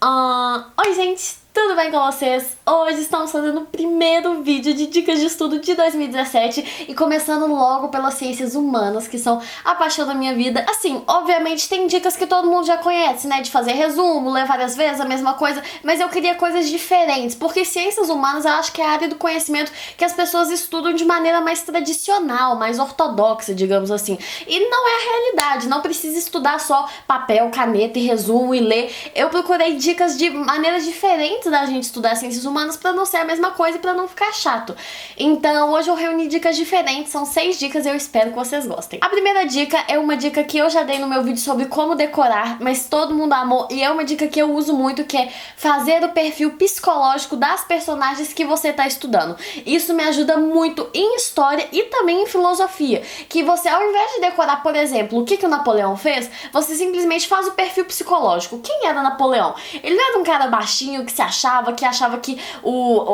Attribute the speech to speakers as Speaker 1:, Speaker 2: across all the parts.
Speaker 1: Oi gente, tudo bem com vocês? Hoje estamos fazendo o primeiro vídeo de dicas de estudo de 2017 e começando logo pelas ciências humanas, que são a paixão da minha vida. Assim, obviamente tem dicas que todo mundo já conhece, né? De fazer resumo, ler várias vezes a mesma coisa, mas eu queria coisas diferentes, porque ciências humanas eu acho que é a área do conhecimento que as pessoas estudam de maneira mais tradicional, mais ortodoxa, digamos assim. E não é a realidade, não precisa estudar só papel, caneta e resumo e ler. Eu procurei dicas de maneiras diferentes da gente estudar ciências humanas pra não ser a mesma coisa e pra não ficar chato. Então hoje eu reuni dicas diferentes, são 6 dicas e eu espero que vocês gostem. A primeira dica é uma dica que eu já dei no meu vídeo sobre como decorar, mas todo mundo amou e é uma dica que eu uso muito, que é fazer o perfil psicológico das personagens que você tá estudando. Isso me ajuda muito em história e também em filosofia, que você, ao invés de decorar, por exemplo, o que o Napoleão fez, você simplesmente faz o perfil psicológico. Quem era Napoleão? Ele não era um cara baixinho que achava que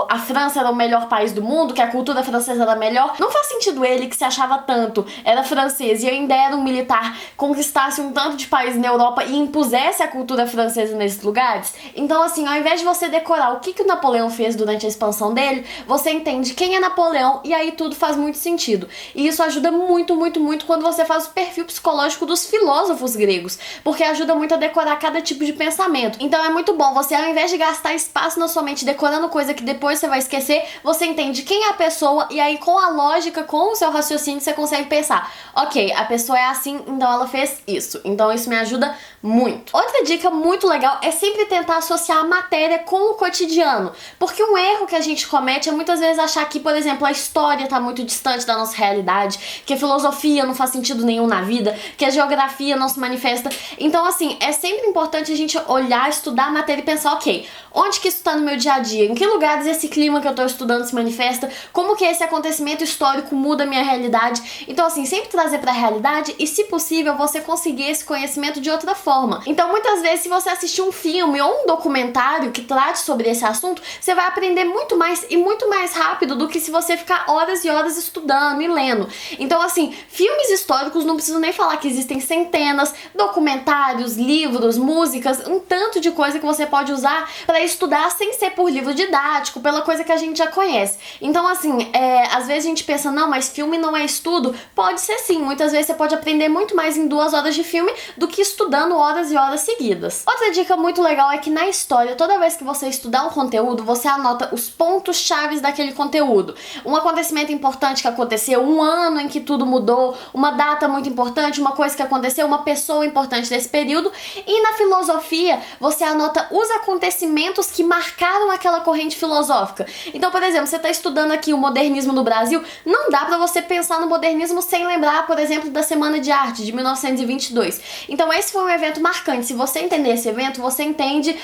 Speaker 1: a França era o melhor país do mundo, que a cultura francesa era melhor. Não faz sentido ele, que se achava tanto, era francês e ainda era um militar, conquistasse um tanto de país na Europa e impusesse a cultura francesa nesses lugares. Então assim, ao invés de você decorar o que o Napoleão fez durante a expansão dele, você entende quem é Napoleão e aí tudo faz muito sentido. E isso ajuda muito, muito, muito quando você faz o perfil psicológico dos filósofos gregos, porque ajuda muito a decorar cada tipo de pensamento. Então é muito bom você, ao invés de gastar espaço na sua mente decorando coisa que depois você vai esquecer, você entende quem é a pessoa e aí com a lógica, com o seu raciocínio, você consegue pensar, ok, a pessoa é assim, então ela fez isso. Então isso me ajuda muito. Outra dica muito legal é sempre tentar associar a matéria com o cotidiano, porque um erro que a gente comete é muitas vezes achar que, por exemplo, a história tá muito distante da nossa realidade, que a filosofia não faz sentido nenhum na vida, que a geografia não se manifesta. Então assim, é sempre importante a gente olhar, estudar a matéria e pensar, ok, onde que isso tá no meu dia a dia? Em que lugares esse clima que eu tô estudando se manifesta? Como que esse acontecimento histórico muda a minha realidade? Então assim, sempre trazer pra realidade e, se possível, você conseguir esse conhecimento de outra forma. Então muitas vezes, se você assistir um filme ou um documentário que trate sobre esse assunto, você vai aprender muito mais e muito mais rápido do que se você ficar horas e horas estudando e lendo. Então assim, filmes históricos, não preciso nem falar que existem centenas, documentários, livros, músicas, um tanto de coisa que você pode usar pra estudar sem ser por livro didático, pela coisa que a gente já conhece. Então assim, às vezes a gente pensa, não, mas filme não é estudo. Pode ser sim, muitas vezes você pode aprender muito mais em 2 horas de filme do que estudando horas e horas seguidas. Outra dica muito legal é que na história, toda vez que você estudar um conteúdo, você anota os pontos chaves daquele conteúdo. Um acontecimento importante que aconteceu, um ano em que tudo mudou, uma data muito importante, uma coisa que aconteceu, uma pessoa importante desse período. E na filosofia, você anota os acontecimentos que marcaram aquela corrente filosófica. Então, por exemplo, você está estudando aqui o modernismo no Brasil, não dá pra você pensar no modernismo sem lembrar, por exemplo, da Semana de Arte de 1922. Então esse foi um evento marcante. Se você entender esse evento, você entende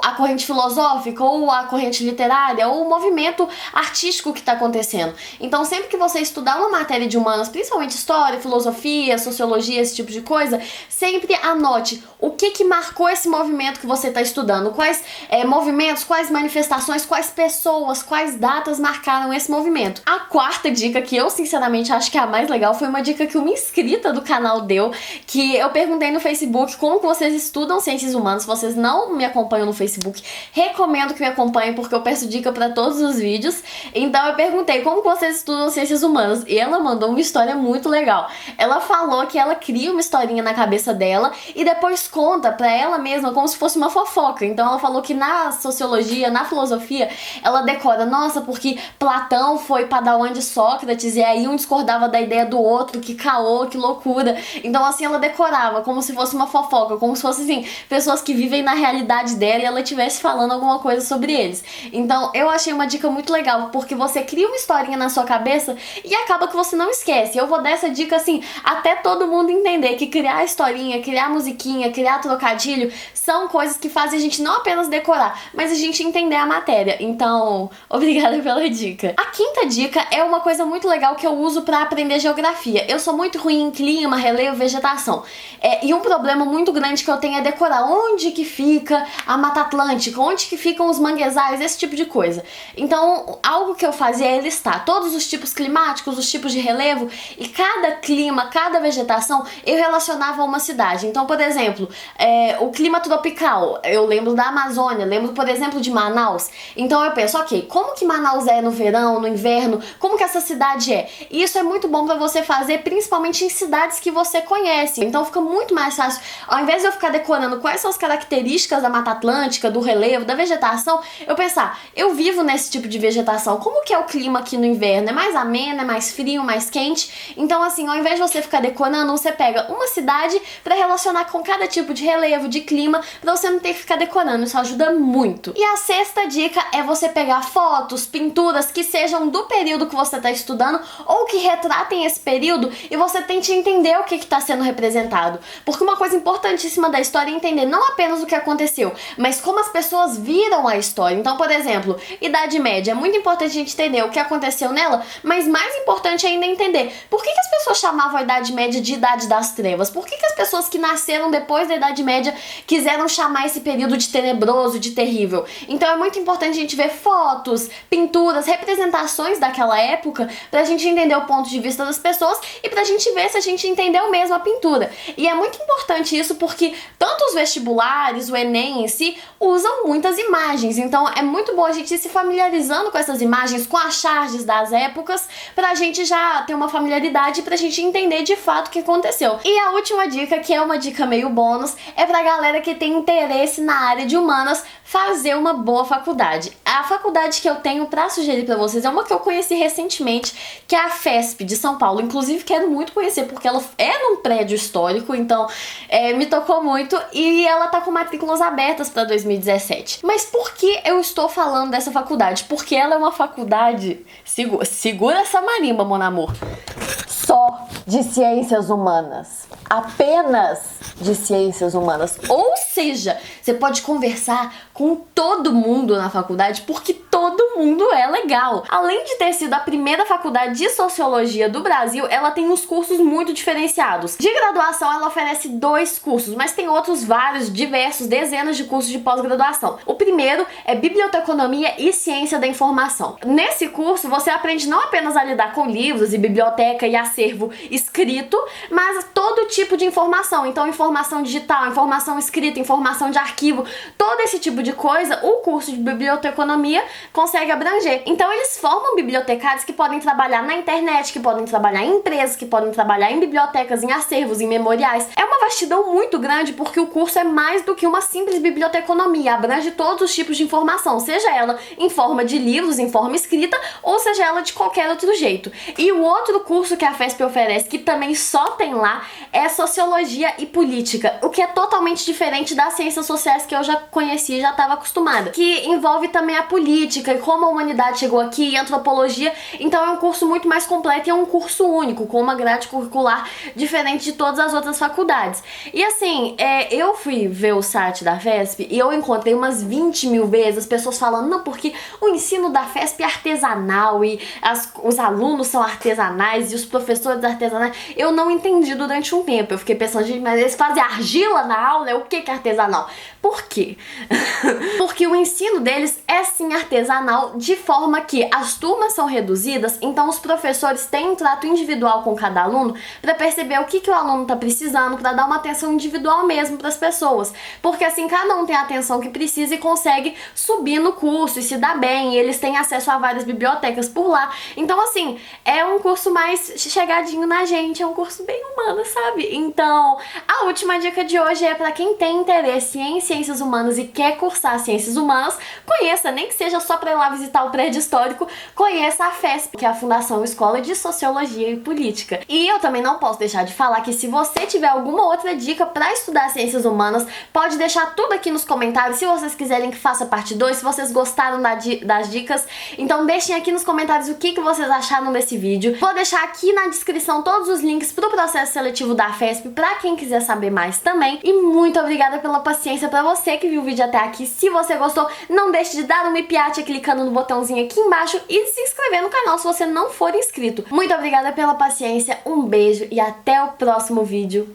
Speaker 1: a corrente filosófica, ou a corrente literária, ou o movimento artístico que está acontecendo. Então sempre que você estudar uma matéria de humanas, principalmente história, filosofia, sociologia, esse tipo de coisa, sempre anote o que marcou esse movimento que você está estudando, quais movimentos, quais manifestações, quais pessoas, quais datas marcaram esse movimento. A quarta dica, que eu sinceramente acho que é a mais legal, foi uma dica que uma inscrita do canal deu, que eu perguntei no Facebook como que vocês estudam ciências humanas. Se vocês não me acompanham no Facebook, recomendo que me acompanhem, porque eu peço dica pra todos os vídeos. Então eu perguntei como que vocês estudam ciências humanas e ela mandou uma história muito legal. Ela falou que ela cria uma historinha na cabeça dela e depois conta pra ela mesma como se fosse uma fofoca. Então ela falou que na sociologia, na filosofia, ela decora, nossa, porque Platão foi padawan de Sócrates e aí um discordava da ideia do outro, que caô, que loucura. Então assim, ela decorava como se fosse uma fofoca, como se fosse assim, pessoas que vivem na realidade dela e ela estivesse falando alguma coisa sobre eles. Então eu achei uma dica muito legal, porque você cria uma historinha na sua cabeça e acaba que você não esquece. Eu vou dar essa dica assim, até todo mundo entender que criar historinha, criar musiquinha, criar trocadilho, são coisas que fazem a gente não apenas decorar, mas a gente entender a matéria. Então, obrigada pela dica. A quinta dica é uma coisa muito legal que eu uso pra aprender geografia. Eu sou muito ruim em clima, relevo, vegetação. E um problema muito muito grande que eu tenho é decorar onde que fica a Mata Atlântica, onde que ficam os manguezais, esse tipo de coisa. Então, algo que eu fazia é listar todos os tipos climáticos, os tipos de relevo, e cada clima, cada vegetação, eu relacionava a uma cidade. Então, por exemplo, o clima tropical, eu lembro da Amazônia, lembro, por exemplo, de Manaus. Então eu penso, ok, como que Manaus é no verão, no inverno, como que essa cidade é? E isso é muito bom pra você fazer, principalmente em cidades que você conhece. Então fica muito mais fácil. Ao invés de eu ficar decorando quais são as características da Mata Atlântica, do relevo, da vegetação, eu pensar, eu vivo nesse tipo de vegetação, como que é o clima aqui no inverno? É mais ameno, é mais frio, mais quente? Então assim, ao invés de você ficar decorando, você pega uma cidade pra relacionar com cada tipo de relevo, de clima, pra você não ter que ficar decorando. Isso ajuda muito. E a sexta dica é você pegar fotos, pinturas que sejam do período que você está estudando ou que retratem esse período e você tente entender o que está sendo representado. Porque uma coisa importantíssima da história é entender não apenas o que aconteceu, mas como as pessoas viram a história. Então, por exemplo, Idade Média. É muito importante a gente entender o que aconteceu nela, mas mais importante ainda é entender por que as pessoas chamavam a Idade Média de Idade das Trevas. Por que as pessoas que nasceram depois da Idade Média quiseram chamar esse período de tenebroso, de terrível. Então é muito importante a gente ver fotos, pinturas, representações daquela época pra gente entender o ponto de vista das pessoas e pra gente ver se a gente entendeu mesmo a pintura. E é muito importante isso porque tanto os vestibulares, o Enem em si, usam muitas imagens. Então é muito bom a gente ir se familiarizando com essas imagens, com as charges das épocas, pra gente já ter uma familiaridade e pra gente entender de fato o que aconteceu. E a última dica, que é uma dica meio bônus, é pra galera que tem interesse na área de humanas fazer uma boa faculdade. A faculdade que eu tenho pra sugerir pra vocês é uma que eu conheci recentemente, que é a FESP de São Paulo. Inclusive quero muito conhecer porque ela é num prédio histórico, então me tocou muito e ela tá com matrículas abertas pra 2017. Mas por que eu estou falando dessa faculdade? Porque ela é uma faculdade, segura essa marimba, mon amor, só de ciências humanas. Apenas de ciências humanas. Ou seja, você pode conversar com todo mundo na faculdade porque todo mundo é legal. Além de ter sido a primeira faculdade de sociologia do Brasil, ela tem uns cursos muito diferenciados. De graduação, ela oferece 2 cursos, mas tem outros vários, diversos, dezenas de cursos de pós-graduação. O primeiro é Biblioteconomia e Ciência da Informação. Nesse curso, você aprende não apenas a lidar com livros e biblioteca e acervo escrito, mas todo tipo de informação. Então, informação digital, informação escrita, informação de arquivo, todo esse tipo de coisa, o curso de biblioteconomia consegue abranger. Então, eles formam bibliotecários que podem trabalhar na internet, que podem trabalhar em empresas, que podem trabalhar em bibliotecas, em acervos, em memoriais. É uma vastidão muito grande porque o curso é mais do que uma simples biblioteconomia, abrange todos os tipos de informação, seja ela em forma de livros, em forma escrita, ou seja ela de qualquer outro jeito. E o outro curso que a FESP oferece, que também só tem lá, é Sociologia e Política, o que é totalmente diferente das ciências sociais que eu já conhecia e já estava acostumada, que envolve também a política e como a humanidade chegou aqui, e antropologia. Então é um curso muito mais completo e é um curso único, com uma grade curricular diferente de todas as outras faculdades. E assim, eu fui ver o site da FESP e eu encontrei umas 20 mil vezes as pessoas falando, não, porque o ensino da FESP é artesanal e os alunos são artesanais e os professores artesanais. Eu não entendi durante um tempo. Eu fiquei pensando, gente, mas eles fazem argila na aula? O que é artesanal? Por quê? Porque o ensino deles é sim artesanal, de forma que as turmas são reduzidas, então os professores têm um trato individual com cada aluno para perceber o que o aluno está precisando, para dar uma atenção individual mesmo para as pessoas. Porque assim cada um tem a atenção que precisa e consegue subir no curso e se dar bem, e eles têm acesso a várias bibliotecas por lá. Então assim, é um curso mais chegadinho na gente, é um curso bem humano, sabe? Então, a última dica de hoje é para quem tem interesse em ciências humanas e quer cursar ciências humanas, conheça, nem que seja só para ir lá visitar o prédio histórico, conheça a FESP, que é a Fundação Escola de Sociologia e Política. E eu também não posso deixar de falar que se você tiver alguma outra dica para estudar ciências humanas, pode deixar tudo aqui nos comentários, se vocês quiserem que faça parte 2, se vocês gostaram das dicas, então deixem aqui nos comentários o que vocês acharam desse vídeo. Vou deixar aqui na descrição todos os links pro processo seletivo da FESP para quem quiser saber mais também. E muito obrigada pela paciência para você que viu o vídeo até aqui. Se você gostou, não deixe de dar um ipiate clicando no botãozinho aqui embaixo e se inscrever no canal se você não for inscrito. Muito obrigada pela paciência, um beijo e até o próximo vídeo.